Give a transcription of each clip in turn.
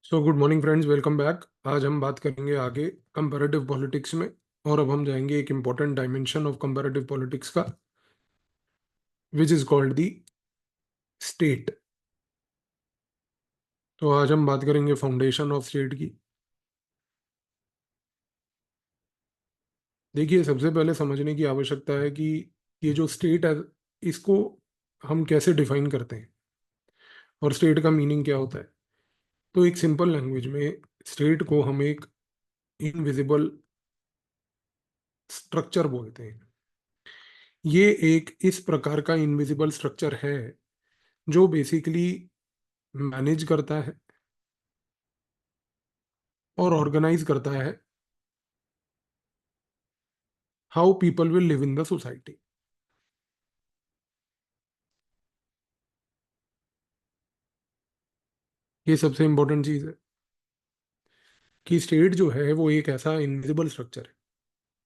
So good morning friends, welcome back. आज हम बात करेंगे आगे कंपैरेटिव पॉलिटिक्स में। और अब हम जाएंगे एक important dimension of comparative politics का, which is called the state. तो आज हम बात करेंगे फाउंडेशन ऑफ स्टेट की। देखिए, सबसे पहले समझने की आवश्यकता है कि ये जो स्टेट है, इसको हम कैसे डिफाइन करते हैं और स्टेट का मीनिंग क्या होता है। तो एक सिंपल लैंग्वेज में स्टेट को हम एक इनविजिबल स्ट्रक्चर बोलते हैं। ये एक इस प्रकार का इनविजिबल स्ट्रक्चर है जो बेसिकली मैनेज करता है और ऑर्गेनाइज करता है how people will live in the society. ये सबसे इंपॉर्टेंट चीज है कि स्टेट जो है वो एक ऐसा इनविजिबल स्ट्रक्चर है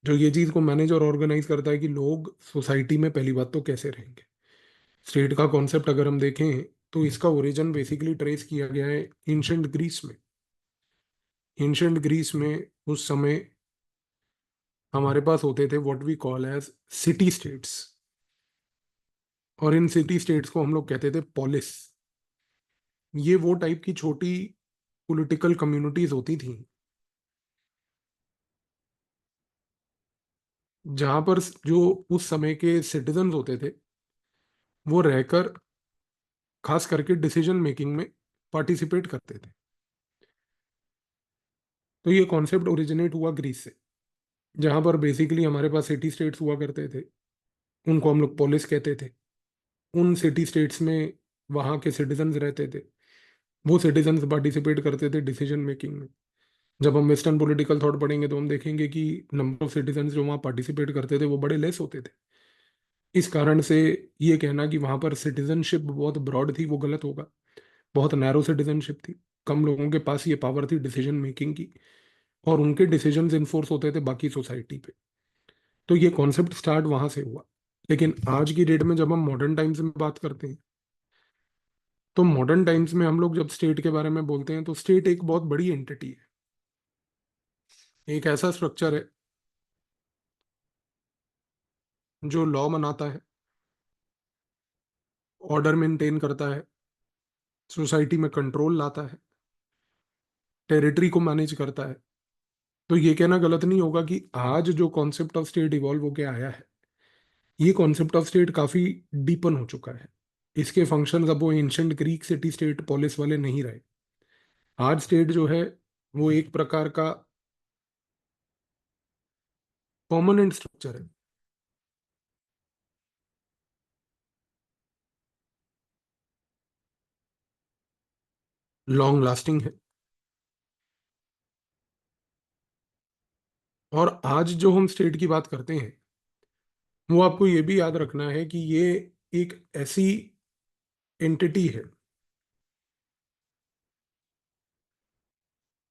जो ये चीज को मैनेज और ऑर्गेनाइज करता है कि लोग सोसाइटी में पहली बात तो कैसे रहेंगे। स्टेट का कॉन्सेप्ट अगर हम देखें तो इसका ओरिजिन बेसिकली ट्रेस किया गया है एंशंट ग्रीस में। एंशंट ग्रीस में उस समय हमारे पास होते थे what we call as city states. और इन सिटी स्टेट्स को हम लोग कहते थे पोलिस। ये वो टाइप की छोटी पॉलिटिकल कम्युनिटीज होती थी जहां पर जो उस समय के सिटीजन्स होते थे वो रहकर खास करके डिसीजन मेकिंग में पार्टिसिपेट करते थे। तो ये कॉन्सेप्ट ओरिजिनेट हुआ ग्रीस से, जहां पर बेसिकली हमारे पास सिटी स्टेट्स हुआ करते थे। उनको हम लोग पोलिस कहते थे। उन सिटी स्टेट्स में वहाँ के सिटीजन्स रहते थे। वो सिटीजन्स पार्टिसिपेट करते थे डिसीजन मेकिंग में। जब हम वेस्टर्न पॉलिटिकल थॉट पढ़ेंगे तो हम देखेंगे कि नंबर ऑफ सिटीजन्स जो वहाँ पार्टिसिपेट करते थे वो बड़े लेस होते थे। इस कारण से ये कहना कि वहाँ पर सिटीजनशिप बहुत ब्रॉड थी वो गलत होगा। बहुत नैरो सिटीजनशिप थी। कम लोगों के पास ये पावर थी डिसीजन मेकिंग की, और उनके डिसीजंस इन्फोर्स होते थे बाकी सोसाइटी पे। तो ये कॉन्सेप्ट स्टार्ट वहां से हुआ। लेकिन आज की डेट में जब हम मॉडर्न टाइम्स में बात करते हैं तो मॉडर्न टाइम्स में हम लोग जब स्टेट के बारे में बोलते हैं तो स्टेट एक बहुत बड़ी एंटिटी है। एक ऐसा स्ट्रक्चर है जो लॉ बनाता है, ऑर्डर मेंटेन करता है, सोसाइटी में कंट्रोल लाता है, टेरिटरी को मैनेज करता है। तो ये कहना गलत नहीं होगा कि आज जो कॉन्सेप्ट ऑफ स्टेट इवॉल्व होके आया है, ये कॉन्सेप्ट ऑफ स्टेट काफी डीपन हो चुका है। इसके फंक्शंस अब वो ancient Greek city state police वाले नहीं रहे। आज स्टेट जो है वो एक प्रकार का परमानेंट स्ट्रक्चर है, लॉन्ग लास्टिंग है। और आज जो हम स्टेट की बात करते हैं वो आपको ये भी याद रखना है कि ये एक ऐसी एंटिटी है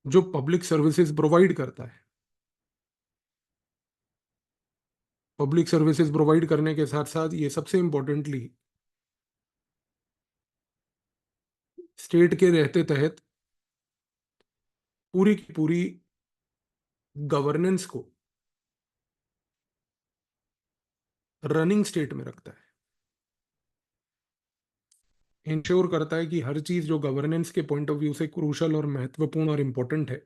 जो पब्लिक सर्विसेज प्रोवाइड करता है। पब्लिक सर्विसेज प्रोवाइड करने के साथ साथ ये सबसे इंपॉर्टेंटली स्टेट के रहते तहत पूरी की पूरी गवर्नेंस को रनिंग स्टेट में रखता है। इंश्योर करता है कि हर चीज जो गवर्नेंस के पॉइंट ऑफ व्यू से क्रूशल और महत्वपूर्ण और इंपॉर्टेंट है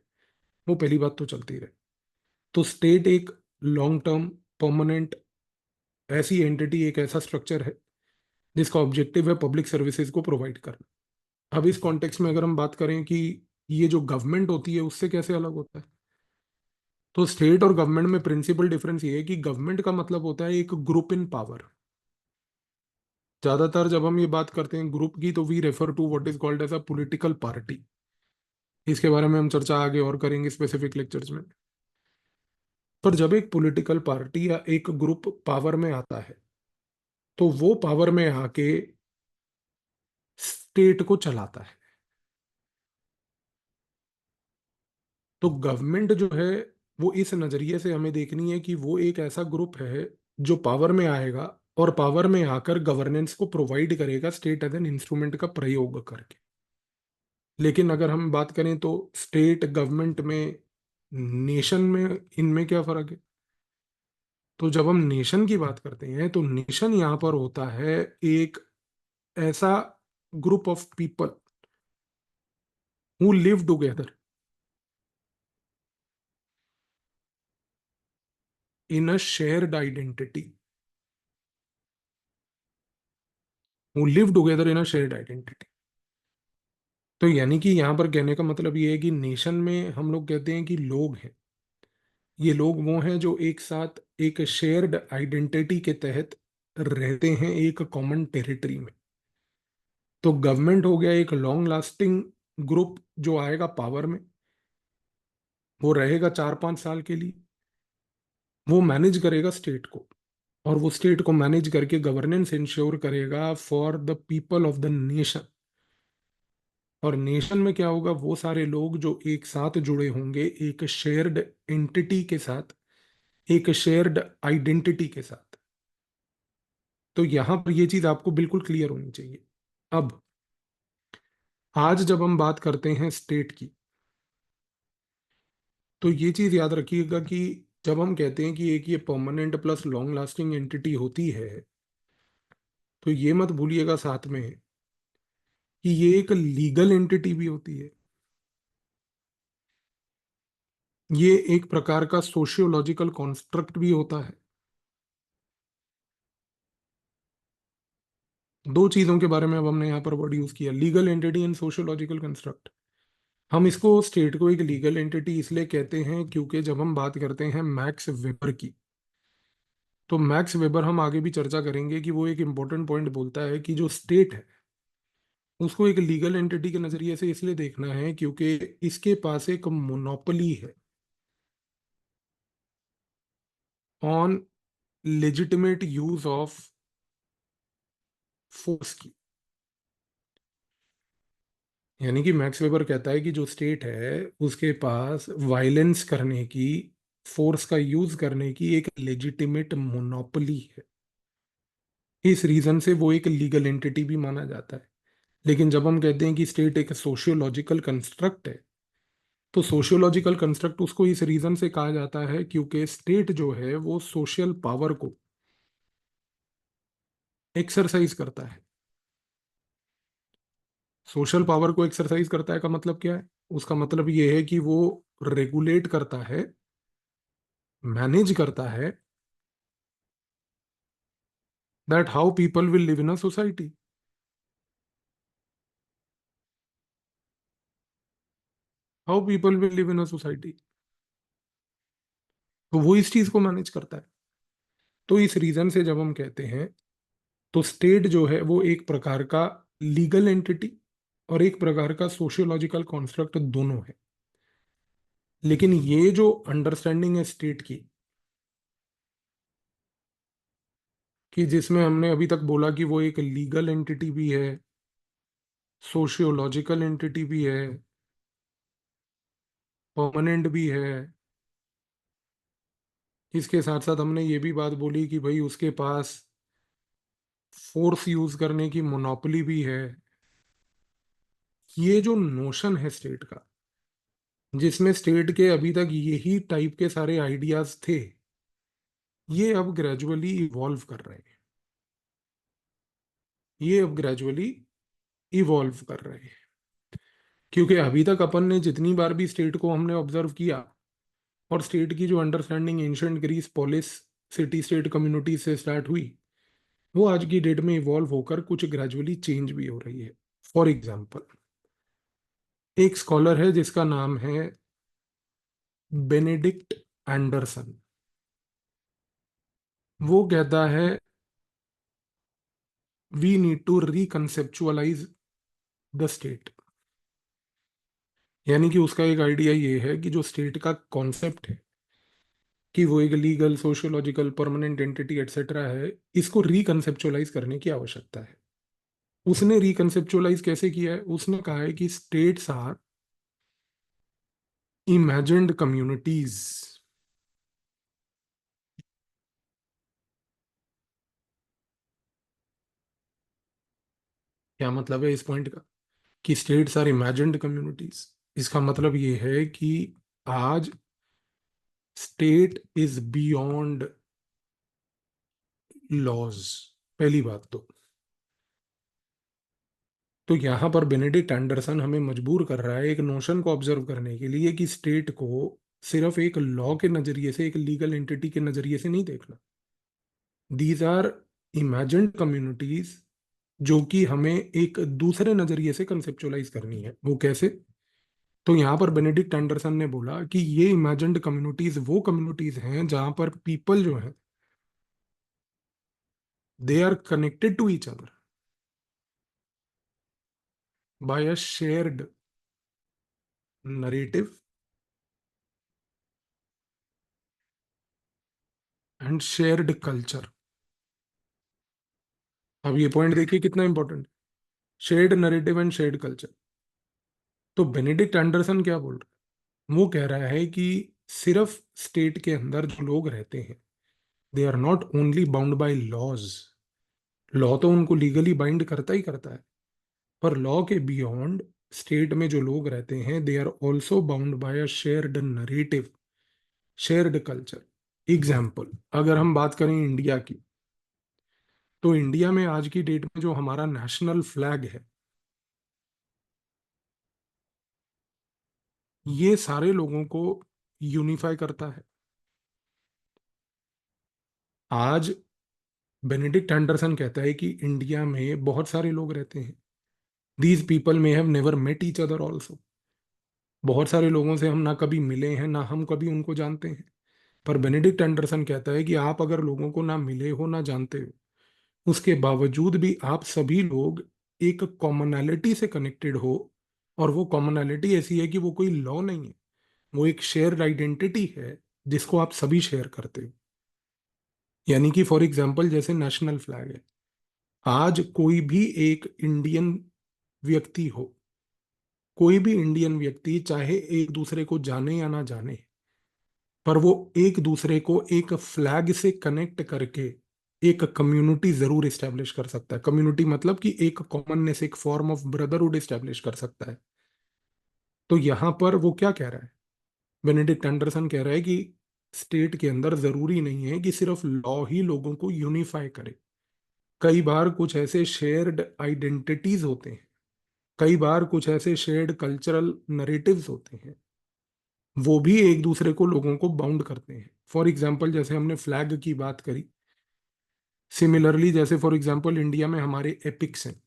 वो पहली बात तो चलती रहे। तो स्टेट एक लॉन्ग टर्म परमानेंट ऐसी एंटिटी, एक ऐसा स्ट्रक्चर है जिसका ऑब्जेक्टिव है पब्लिक सर्विसेज को प्रोवाइड करना। अब इस कॉन्टेक्स्ट में अगर हम बात करें कि ये जो गवर्नमेंट होती है उससे कैसे अलग होता है, तो स्टेट और गवर्नमेंट में प्रिंसिपल डिफरेंस ये है कि गवर्नमेंट का मतलब होता है एक ग्रुप इन पावर। ज्यादातर जब हम ये बात करते हैं ग्रुप की तो we refer to what is called as a political party. इसके बारे में हम चर्चा आगे और करेंगे स्पेसिफिक लेक्चर्स में। पर जब एक पॉलिटिकल पार्टी या एक ग्रुप पावर में आता है तो वो पावर में आके स्टेट को चलाता है। तो गवर्नमेंट जो है वो इस नजरिए से हमें देखनी है कि वो एक ऐसा ग्रुप है जो पावर में आएगा और पावर में आकर गवर्नेंस को प्रोवाइड करेगा स्टेट एज एन इंस्ट्रूमेंट का प्रयोग करके। लेकिन अगर हम बात करें तो स्टेट गवर्नमेंट में, नेशन में, इनमें क्या फर्क है? तो जब हम नेशन की बात करते हैं तो नेशन यहाँ पर होता है एक ऐसा group of people who live together in a shared identity, who live together in a shared identity. तो यानी कि यहाँ पर कहने का मतलब ये है कि नेशन में हम लोग कहते हैं कि लोग हैं, ये लोग वो हैं जो एक साथ एक शेयर्ड आइडेंटिटी के तहत रहते हैं एक कॉमन टेरिटरी में। तो गवर्नमेंट हो गया एक लॉन्ग लास्टिंग ग्रुप जो आएगा पावर में, वो रहेगा 4-5 साल के लिए, वो मैनेज करेगा स्टेट को, और वो स्टेट को मैनेज करके गवर्नेंस इंश्योर करेगा for the people of the nation. और नेशन में क्या होगा, वो सारे लोग जो एक साथ जुड़े होंगे एक शेयर्ड एंटिटी के साथ, एक शेयर्ड आइडेंटिटी के साथ। तो यहां पर ये चीज आपको बिल्कुल क्लियर होनी चाहिए। अब आज जब हम बात करते हैं स्टेट की, तो ये चीज याद रखिएगा कि जब हम कहते हैं कि एक ये permanent plus long lasting entity होती है, तो ये मत भूलिएगा साथ में कि ये एक लीगल एंटिटी भी होती है। ये एक प्रकार का सोशियोलॉजिकल कॉन्स्ट्रक्ट भी होता है। दो चीजों के बारे में अब हमने यहाँ पर वर्ड यूज किया, legal entity and sociological construct. हम इसको स्टेट को एक लीगल एंटिटी इसलिए कहते हैं क्योंकि जब हम बात करते हैं मैक्स वेबर की, तो मैक्स वेबर हम आगे भी चर्चा करेंगे कि वो एक इंपॉर्टेंट पॉइंट बोलता है कि जो स्टेट है उसको एक लीगल एंटिटी के नजरिए से इसलिए देखना है क्योंकि इसके पास एक मोनोपोली है on legitimate use of force की। यानी कि मैक्स वेबर कहता है कि जो स्टेट है उसके पास वायलेंस करने की, फोर्स का यूज करने की एक लेजिटिमेट मोनोपोली है। इस रीजन से वो एक लीगल एंटिटी भी माना जाता है। लेकिन जब हम कहते हैं कि स्टेट एक सोशियोलॉजिकल कंस्ट्रक्ट है, तो सोशियोलॉजिकल कंस्ट्रक्ट उसको इस रीजन से कहा जाता है क्योंकि स्टेट जो है वो सोशल पावर को एक्सरसाइज करता है। सोशल पावर को एक्सरसाइज करता है का मतलब क्या है? उसका मतलब ये है कि वो रेगुलेट करता है, मैनेज करता है that how people will live in a society, how people will live in a society. तो वो इस चीज को मैनेज करता है। तो इस रीजन से जब हम कहते हैं तो स्टेट जो है वो एक प्रकार का लीगल एंटिटी और एक प्रकार का सोशियोलॉजिकल कॉन्स्ट्रक्ट दोनों है। लेकिन ये जो अंडरस्टैंडिंग है स्टेट की, कि जिसमें हमने अभी तक बोला कि वो एक लीगल एंटिटी भी है, सोशियोलॉजिकल एंटिटी भी है, परमानेंट भी है, इसके साथ साथ हमने ये भी बात बोली कि भाई उसके पास फोर्स यूज करने की मोनोपोली भी है। ये जो नोशन है स्टेट का, जिसमें स्टेट के अभी तक यही टाइप के सारे आइडियाज थे, ये अब ग्रेजुअली इवॉल्व कर रहे हैं, ये अब ग्रेजुअली इवॉल्व कर रहे हैं। क्योंकि अभी तक अपन ने जितनी बार भी स्टेट को हमने ऑब्जर्व किया, और स्टेट की जो understanding ancient Greece polis city state community से स्टार्ट हुई, वो आज की डेट में इवॉल्व होकर कुछ ग्रेजुअली चेंज भी हो रही है। फॉर एग्जाम्पल, एक स्कॉलर है जिसका नाम है बेनेडिक्ट एंडरसन। वो कहता है we need to reconceptualise the state. यानी कि उसका एक आइडिया ये है कि जो स्टेट का कॉन्सेप्ट है कि वो एक legal sociological permanent entity etcetera है, इसको रिकंसेप्चुअलाइज करने की आवश्यकता है। उसने रिकंसेप्चुअलाइज कैसे किया है? उसने कहा है कि स्टेट्स आर इमेजिन्ड कम्युनिटीज। क्या मतलब है इस पॉइंट का? कि स्टेट्स आर इमेजिन्ड कम्युनिटीज। इसका मतलब ये है कि आज स्टेट इज बियॉन्ड लॉज, पहली बात तो यहां पर बेनेडिक्ट एंडरसन हमें मजबूर कर रहा है एक नोशन को ऑब्जर्व करने के लिए कि स्टेट को सिर्फ एक लॉ के नजरिए से, एक लीगल एंटिटी के नजरिए से नहीं देखना। दीज आर इमेजिन्ड कम्युनिटीज जो कि हमें एक दूसरे नजरिए से कंसेप्चुअलाइज करनी है। वो कैसे? तो यहाँ पर बेनेडिक्ट एंडरसन ने बोला कि ये इमेजिन्ड कम्युनिटीज वो कम्युनिटीज हैं जहां पर पीपल जो है they are connected to each other by a shared narrative and shared culture. अब ये पॉइंट देखिए कितना important, shared narrative and shared culture. तो बेनेडिक्ट एंडरसन क्या बोल रहा है? वो कह रहा है कि सिर्फ स्टेट के अंदर जो लोग रहते हैं they are not only bound by laws. Law तो उनको लीगली बाइंड करता ही करता है, पर लॉ के बियॉन्ड स्टेट में जो लोग रहते हैं they are also bound by a shared narrative, shared culture. Example, अगर हम बात करें इंडिया की, तो इंडिया में आज की डेट में जो हमारा नेशनल फ्लैग है, ये सारे लोगों को यूनिफाई करता है। आज बेनेडिक्ट एंडरसन कहता है कि इंडिया में बहुत सारे लोग रहते हैं, these people may have never met each other also. बहुत सारे लोगों से हम ना कभी मिले हैं ना हम कभी उनको जानते हैं, पर बेनेडिक्ट एंडरसन कहता है कि आप अगर लोगों को ना मिले हो ना जानते हो, उसके बावजूद भी आप सभी लोग एक कॉमनैलिटी से कनेक्टेड हो। और वो कॉमनैलिटी ऐसी है कि वो कोई लॉ नहीं है, वो एक शेयर्ड आइडेंटिटी है जिसको आप सभी शेयर करते हो। यानी कि फॉर एग्जाम्पल जैसे नेशनल फ्लैग है, आज कोई भी एक इंडियन व्यक्ति हो, कोई भी इंडियन व्यक्ति चाहे एक दूसरे को जाने या ना जाने, पर वो एक दूसरे को एक फ्लैग से कनेक्ट करके एक कम्युनिटी जरूर इस्टेब्लिश कर सकता है। कम्युनिटी मतलब कि एक कॉमननेस, एक फॉर्म ऑफ ब्रदरहुड इस्टेब्लिश कर सकता है। तो यहां पर वो क्या कह रहा है? बेनेडिक्ट एंडरसन कह रहा है कि स्टेट के अंदर जरूरी नहीं है कि सिर्फ लॉ ही लोगों को यूनिफाई करे। कई बार कुछ ऐसे शेयर्ड आइडेंटिटीज होते हैं, कई बार कुछ ऐसे शेयर्ड कल्चरल नरेटिव्स होते हैं, वो भी एक दूसरे को, लोगों को बाउंड करते हैं। फॉर एग्जाम्पल जैसे हमने फ्लैग की बात करी, सिमिलरली जैसे फॉर एग्जाम्पल इंडिया में हमारे एपिक्स हैं,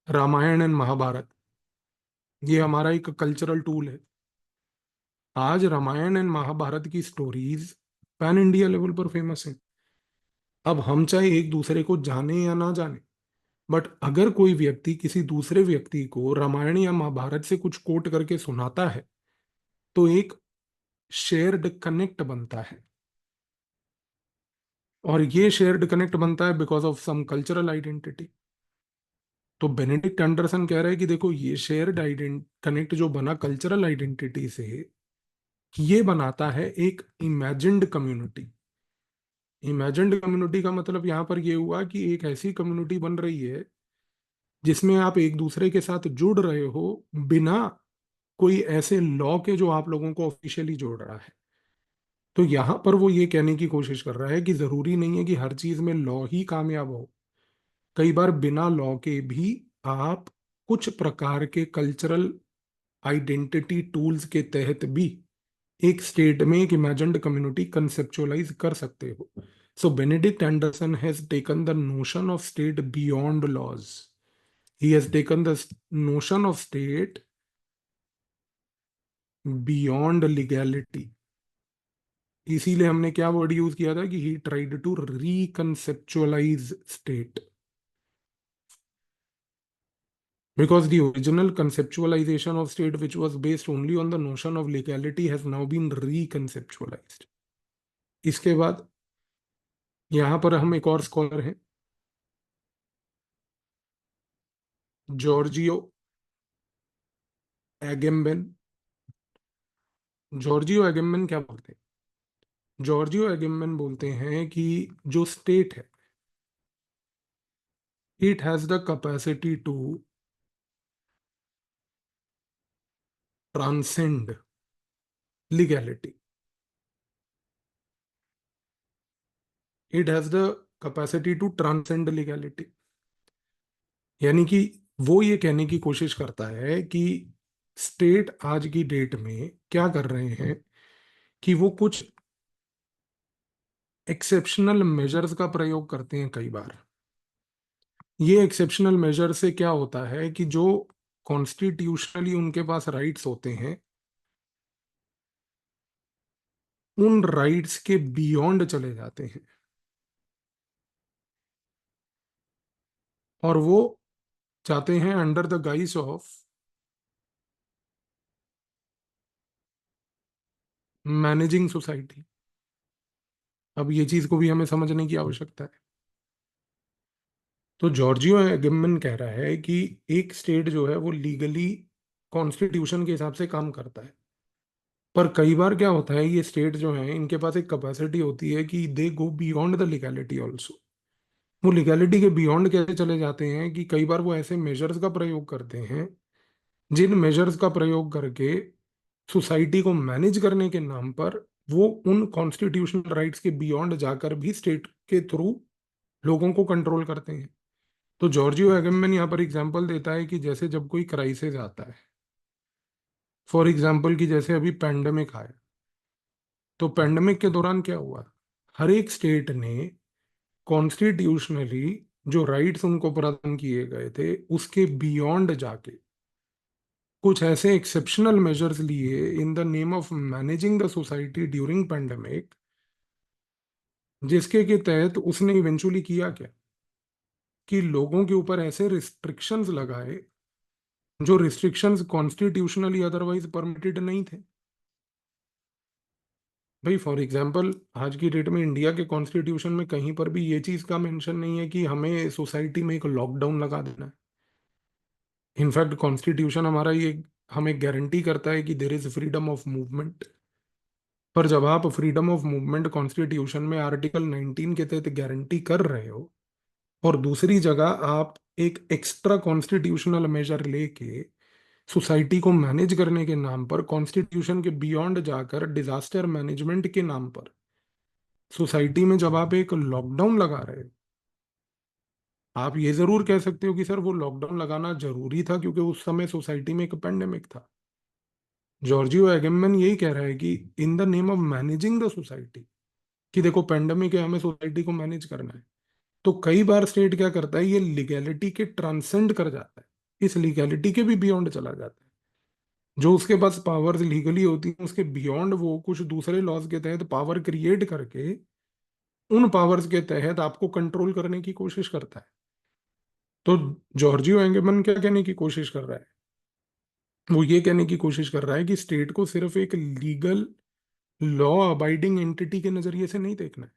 रामायण एंड महाभारत, ये हमारा एक कल्चरल टूल है। आज रामायण एंड महाभारत की स्टोरीज पैन इंडिया लेवल पर फेमस है। अब हम चाहे एक दूसरे को जाने या ना जाने, बट अगर कोई व्यक्ति किसी दूसरे व्यक्ति को रामायण या महाभारत से कुछ कोट करके सुनाता है तो एक शेयर्ड कनेक्ट बनता है। और ये शेयर्ड कनेक्ट बनता है because of some cultural identity. तो बेनेडिक्ट एंडरसन कह रहा है कि देखो ये शेयर्ड आइडेंट कनेक्ट जो बना कल्चरल आइडेंटिटी से, ये बनाता है एक इमेजिन्ड कम्युनिटी। इमेजिन्ड कम्युनिटी का मतलब यहां पर ये हुआ कि एक ऐसी कम्युनिटी बन रही है जिसमें आप एक दूसरे के साथ जुड़ रहे हो बिना कोई ऐसे लॉ के जो आप लोगों को ऑफिशियली जोड़ रहा है। तो यहां पर वो ये कहने की कोशिश कर रहा है कि जरूरी नहीं है कि हर चीज में लॉ ही कामयाब हो। कई बार बिना लॉ के भी आप कुछ प्रकार के कल्चरल आइडेंटिटी टूल्स के तहत भी एक स्टेट में एक इमेजिन्ड कम्युनिटी कंसेप्चुअलाइज कर सकते हो। So Benedict Anderson has taken the notion of state beyond laws, he has taken the notion of state beyond legality. इसीलिए हमने क्या वर्ड यूज किया था कि he tried to reconceptualise state, because the original conceptualization of state which was based only on the notion of legality has now been reconceptualized। इसके बाद यहां पर हम एक और स्कॉलर हैं, जॉर्जियो एगेम्बेन। जॉर्जियो एगेम्बेन क्या बोलते हैं? जॉर्जियो एगेम्बेन बोलते हैं कि जो स्टेट है, it has the capacity to transcend legality, it has the capacity to transcend legality. यानी कि वो ये कहने की कोशिश करता है कि स्टेट आज की डेट में क्या कर रहे हैं कि वो कुछ एक्सेप्शनल मेजर्स का प्रयोग करते हैं कई बार। ये एक्सेप्शनल मेजर से क्या होता है कि जो कॉन्स्टिट्यूशनली उनके पास राइट्स होते हैं, उन राइट्स के बियॉन्ड चले जाते हैं, और वो चाहते हैं under the guys of managing society. अब ये चीज को भी हमें समझने की आवश्यकता है। तो जॉर्जियो एगेमन कह रहा है कि एक स्टेट जो है वो लीगली कॉन्स्टिट्यूशन के हिसाब से काम करता है, पर कई बार क्या होता है, ये स्टेट जो है इनके पास एक कैपेसिटी होती है कि they go beyond the legality also. वो लीगैलिटी के बियॉन्ड कैसे चले जाते हैं कि कई बार वो ऐसे मेजर्स का प्रयोग करते हैं जिन मेजर्स का प्रयोग करके सोसाइटी को मैनेज करने के नाम पर वो उन कॉन्स्टिट्यूशनल राइट्स के बियॉन्ड जाकर भी स्टेट के थ्रू लोगों को कंट्रोल करते हैं। तो जॉर्जियो एगेमन यहाँ पर एग्जांपल देता है कि जैसे जब कोई क्राइसिस आता है, फॉर एग्जांपल कि जैसे अभी पैंडेमिक आया, तो पैंडेमिक के दौरान क्या हुआ, हर एक स्टेट ने कॉन्स्टिट्यूशनली जो राइट्स उनको प्रदान किए गए थे उसके बियॉन्ड जाके कुछ ऐसे एक्सेप्शनल मेजर्स लिए in the name of managing the society during pandemic, जिसके के तहत उसने इवेंचुअली किया क्या कि लोगों के ऊपर ऐसे रिस्ट्रिक्शंस लगाए जो रिस्ट्रिक्शंस कॉन्स्टिट्यूशनली अदरवाइज परमिटेड नहीं थे। भाई फॉर एग्जांपल आज की डेट में इंडिया के कॉन्स्टिट्यूशन में कहीं पर भी ये चीज का मेंशन नहीं है कि हमें सोसाइटी में एक लॉकडाउन लगा देना है। इनफैक्ट कॉन्स्टिट्यूशन हमारा ये हमें गारंटी करता है कि there is freedom of movement. पर जब आप फ्रीडम ऑफ मूवमेंट कॉन्स्टिट्यूशन में आर्टिकल 19 के तहत गारंटी कर रहे हो, और दूसरी जगह आप एक एक्स्ट्रा कॉन्स्टिट्यूशनल मेजर लेके सोसाइटी को मैनेज करने के नाम पर कॉन्स्टिट्यूशन के बियॉन्ड जाकर डिजास्टर मैनेजमेंट के नाम पर सोसाइटी में जब आप एक लॉकडाउन लगा रहे हो, आप ये जरूर कह सकते हो कि सर वो लॉकडाउन लगाना जरूरी था क्योंकि उस समय सोसाइटी में एक पेंडेमिक था। जॉर्जियो एगेमन यही कह रहा है कि in the name of managing the society, कि देखो पेंडेमिक है, हमें सोसाइटी को मैनेज करना है, तो कई बार स्टेट क्या करता है, ये लीगैलिटी के ट्रांसेंड कर जाता है, इस लीगैलिटी के भी बियॉन्ड चला जाता है। जो उसके पास पावर्स लीगली होती हैं उसके बियॉन्ड वो कुछ दूसरे लॉज के तहत पावर क्रिएट करके उन पावर्स के तहत आपको कंट्रोल करने की कोशिश करता है। तो जॉर्जियो एंगेमन क्या कहने की कोशिश कर रहा है, वो ये कहने की कोशिश कर रहा है कि स्टेट को सिर्फ एक लीगल लॉ अबाइडिंग एंटिटी के नजरिए से नहीं देखना है।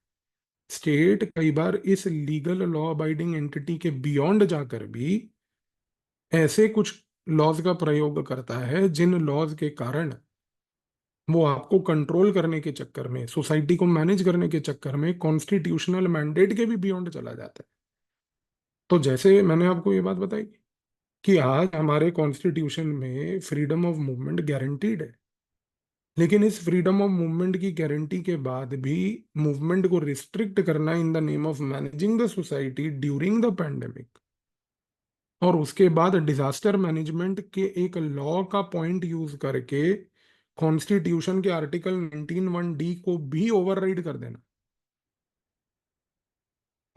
स्टेट कई बार इस लीगल लॉ अबाइडिंग एंटिटी के बियॉन्ड जाकर भी ऐसे कुछ लॉज का प्रयोग करता है जिन लॉज के कारण वो आपको कंट्रोल करने के चक्कर में, सोसाइटी को मैनेज करने के चक्कर में कॉन्स्टिट्यूशनल मैंडेट के भी बियॉन्ड चला जाता है। तो जैसे मैंने आपको ये बात बताई कि आज हमारे कॉन्स्टिट्यूशन में फ्रीडम ऑफ मूवमेंट गारंटीड है, लेकिन इस फ्रीडम ऑफ मूवमेंट की गारंटी के बाद भी मूवमेंट को रिस्ट्रिक्ट करना in the name of managing the society during the pandemic, और उसके बाद डिजास्टर मैनेजमेंट के एक लॉ का पॉइंट यूज करके कॉन्स्टिट्यूशन के आर्टिकल 19(1)(d) को भी ओवरराइड कर देना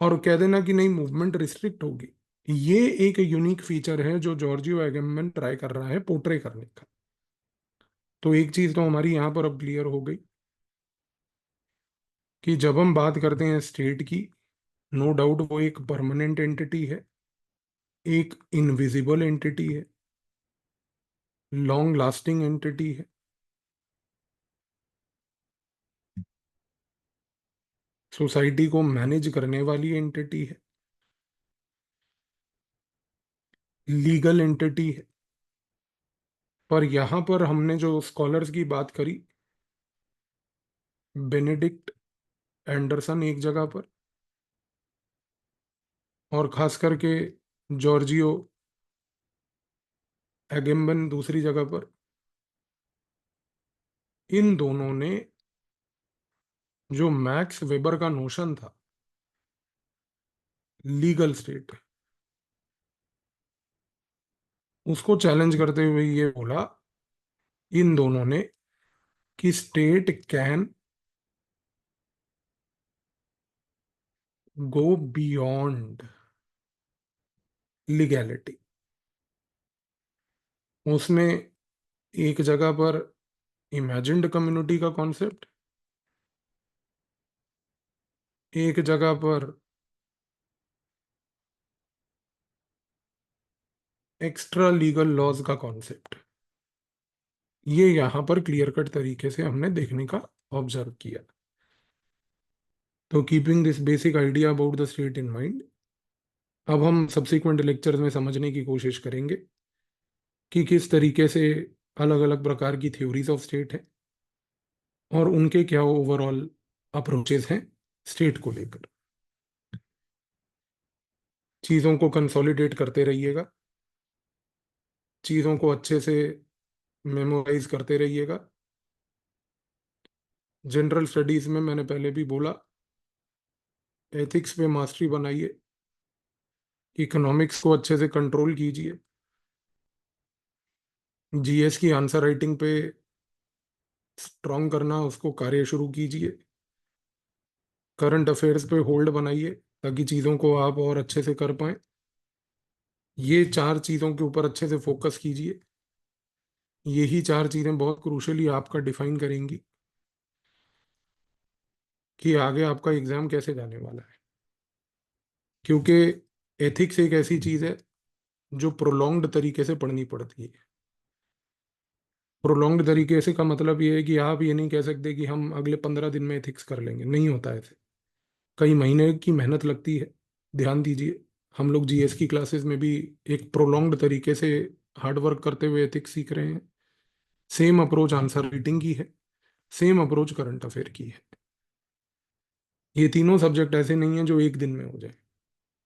और कह देना कि नहीं मूवमेंट रिस्ट्रिक्ट होगी। ये एक यूनिक फीचर है जो जॉर्जियो एगेमन ट्राई कर रहा है पोर्ट्रे करने का। तो एक चीज तो हमारी यहां पर अब क्लियर हो गई कि जब हम बात करते हैं स्टेट की, नो डाउट वो एक परमानेंट एंटिटी है, एक इनविजिबल एंटिटी है, लॉन्ग लास्टिंग एंटिटी है, सोसाइटी को मैनेज करने वाली एंटिटी है, लीगल एंटिटी है। पर यहां पर हमने जो स्कॉलर्स की बात करी, बेनेडिक्ट एंडरसन एक जगह पर और खास करके जॉर्जियो एगेम्बन दूसरी जगह पर, इन दोनों ने जो मैक्स वेबर का नोशन था लीगल स्टेट, उसको चैलेंज करते हुए ये बोला इन दोनों ने कि state can go beyond legality. उसने एक जगह पर इमेजिन्ड कम्युनिटी का कॉन्सेप्ट, एक जगह पर एक्स्ट्रा लीगल लॉज का कॉन्सेप्ट, ये यहां पर क्लियर कट तरीके से हमने देखने का ऑब्जर्व किया। तो keeping this basic idea about the state in mind, अब हम सब्सिक्वेंट लेक्चर्स में समझने की कोशिश करेंगे कि किस तरीके से अलग अलग प्रकार की थ्योरीज ऑफ स्टेट है और उनके क्या ओवरऑल अप्रोचेस हैं स्टेट को लेकर। चीज़ों को कंसोलिडेट करते रहिएगा, चीज़ों को अच्छे से मेमोराइज करते रहिएगा। जनरल स्टडीज में मैंने पहले भी बोला, एथिक्स पे मास्टरी बनाइए, इकोनॉमिक्स को अच्छे से कंट्रोल कीजिए, जीएस की आंसर राइटिंग पे स्ट्रॉन्ग करना उसको कार्य शुरू कीजिए, करंट अफेयर्स पे होल्ड बनाइए ताकि चीज़ों को आप और अच्छे से कर पाएं। ये चार चीज़ों के ऊपर अच्छे से फोकस कीजिए। यही चार चीज़ें बहुत क्रूशली आपका डिफाइन करेंगी कि आगे आपका एग्जाम कैसे जाने वाला है। क्योंकि एथिक्स एक ऐसी चीज़ है जो प्रोलॉन्ग्ड तरीके से पढ़नी पड़ती है। प्रोलॉन्ग्ड तरीके से का मतलब ये है कि आप ये नहीं कह सकते कि हम अगले 15 दिन में एथिक्स कर लेंगे, नहीं होता ऐसे। कई महीने की मेहनत लगती है। ध्यान दीजिए, हम लोग जीएस की क्लासेस में भी एक प्रोलॉन्ग्ड तरीके से हार्ड वर्क करते हुए एथिक्स सीख रहे हैं। सेम अप्रोच आंसर राइटिंग की है, सेम अप्रोच करंट अफेयर की है। ये तीनों सब्जेक्ट ऐसे नहीं है जो एक दिन में हो जाए।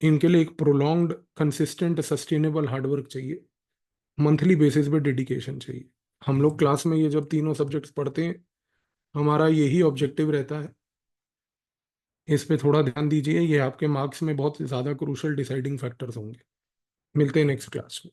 इनके लिए एक प्रोलॉन्ग्ड कंसिस्टेंट सस्टेनेबल हार्डवर्क चाहिए, मंथली बेसिस पे डेडिकेशन चाहिए। हम लोग क्लास में ये जब तीनों सब्जेक्ट्स पढ़ते हैं, हमारा यही ऑब्जेक्टिव रहता है। इस पे थोड़ा ध्यान दीजिए, ये आपके मार्क्स में बहुत ज़्यादा क्रूशल डिसाइडिंग फैक्टर्स होंगे। मिलते हैं नेक्स्ट क्लास में।